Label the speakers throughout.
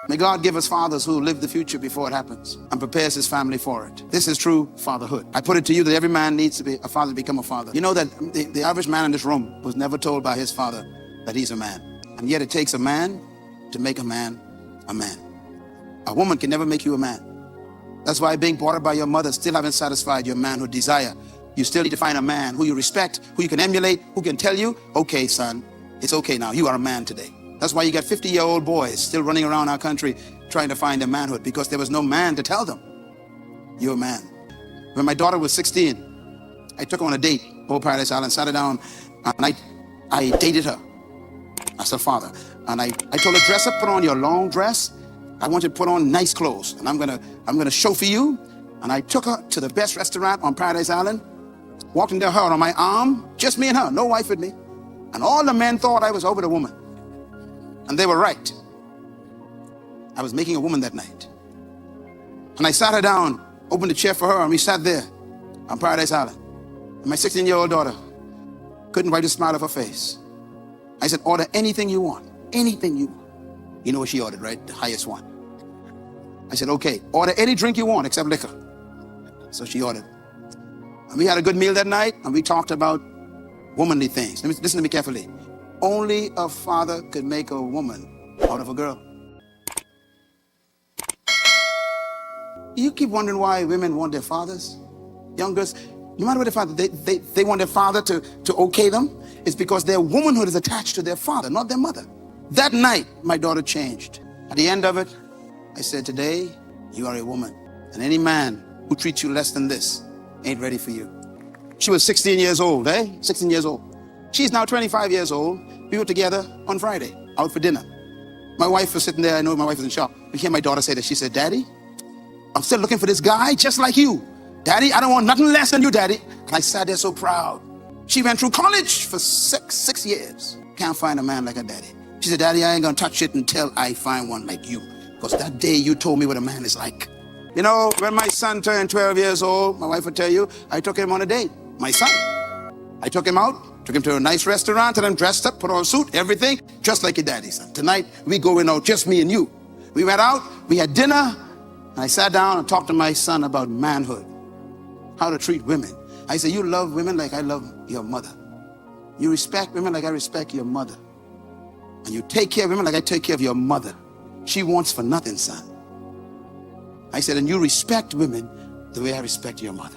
Speaker 1: May God give us fathers who live the future before it happens and prepares his family for it. This is true fatherhood. I put it to you that every man needs to be a father to become a father. You know that the average man in this room was never told by his father that he's a man. And yet it takes a man to make a man a man. A woman can never make you a man. That's why being brought up by your mother still haven't satisfied your manhood desire. You still need to find a man who you respect, who you can emulate, who can tell you, okay, son, it's okay now. You are a man today. That's why you got 50-year-old boys still running around our country trying to find their manhood, because there was no man to tell them, you're a man. When my daughter was 16, I took her on a date over Paradise Island, sat her down, and I dated her as her father. And I told her, dress up, put on your long dress. I want you to put on nice clothes, and I'm gonna chauffeur you. And I took her to the best restaurant on Paradise Island, walked into her on my arm, just me and her, no wife with me. And all the men thought I was over the woman. And they were right. I was making a woman that night. And I sat her down, opened the chair for her, and we sat there on Paradise Island. And my 16-year-old daughter couldn't wipe the smile off her face. I said, order anything you want, anything you want. You know what she ordered, right? The highest one. I said, okay, order any drink you want except liquor. So she ordered. And we had a good meal that night, and we talked about womanly things. Listen to me carefully. Only a father could make a woman out of a girl. You keep wondering why women want their fathers? Young girls, no matter what their father, they want their father to okay them. It's because their womanhood is attached to their father, not their mother. That night, my daughter changed. At the end of it, I said, today, you are a woman. And any man who treats you less than this ain't ready for you. She was 16 years old, 16 years old. She's now 25 years old. We were together on Friday, out for dinner. My wife was sitting there. I know my wife was in shock. We hear my daughter say that. She said, Daddy, I'm still looking for this guy just like you. Daddy, I don't want nothing less than you, Daddy. And I sat there so proud. She went through college for six years. Can't find a man like her daddy. She said, Daddy, I ain't gonna touch it until I find one like you. Because that day you told me what a man is like. You know, when my son turned 12 years old, my wife would tell you, I took him on a date. My son. I took him out, took him to a nice restaurant, and I'm dressed up, put on a suit, everything, just like your daddy, son. Tonight, we going out, just me and you. We went out, we had dinner, and I sat down and talked to my son about manhood, how to treat women. I said, you love women like I love your mother. You respect women like I respect your mother. And you take care of women like I take care of your mother. She wants for nothing, son. I said, and you respect women the way I respect your mother.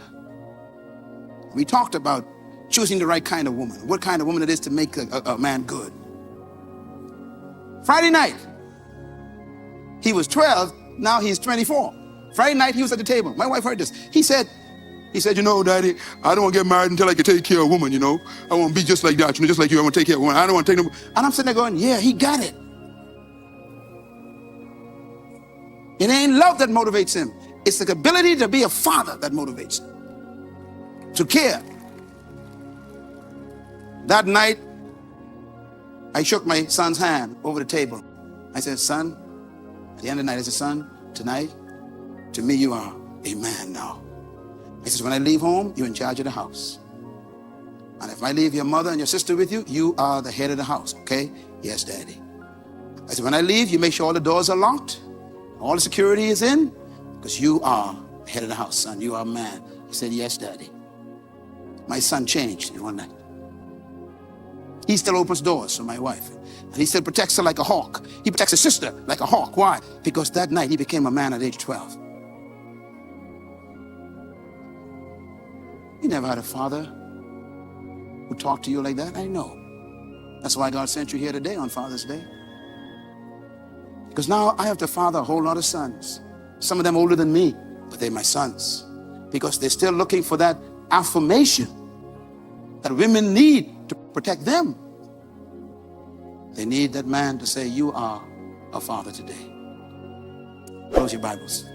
Speaker 1: We talked about choosing the right kind of woman, what kind of woman it is to make a man good. Friday night, he was 12, now he's 24. Friday night, he was at the table. My wife heard this. He said, you know, Daddy, I don't want to get married until I can take care of a woman, you know. I want to be just like that, you know, just like you. I want to take care of a woman. I don't want to take no. And I'm sitting there going, yeah, he got it. It ain't love that motivates him. It's the ability to be a father that motivates him. To care. That night, I shook my son's hand over the table. I said, son, at the end of the night, I said, son, tonight, to me, you are a man now. I said, when I leave home, you're in charge of the house. And if I leave your mother and your sister with you, you are the head of the house, okay? Yes, Daddy. I said, when I leave, you make sure all the doors are locked, all the security is in, because you are the head of the house, son. You are a man. He said, yes, Daddy. My son changed in one night. He still opens doors for my wife. And he still protects her like a hawk. He protects his sister like a hawk. Why? Because that night he became a man at age 12. You never had a father who talked to you like that? I know. That's why God sent you here today on Father's Day. Because now I have to father a whole lot of sons. Some of them older than me, but they're my sons. Because they're still looking for that affirmation that women need to protect them. They need that man to say, you are a father today. Close your Bibles.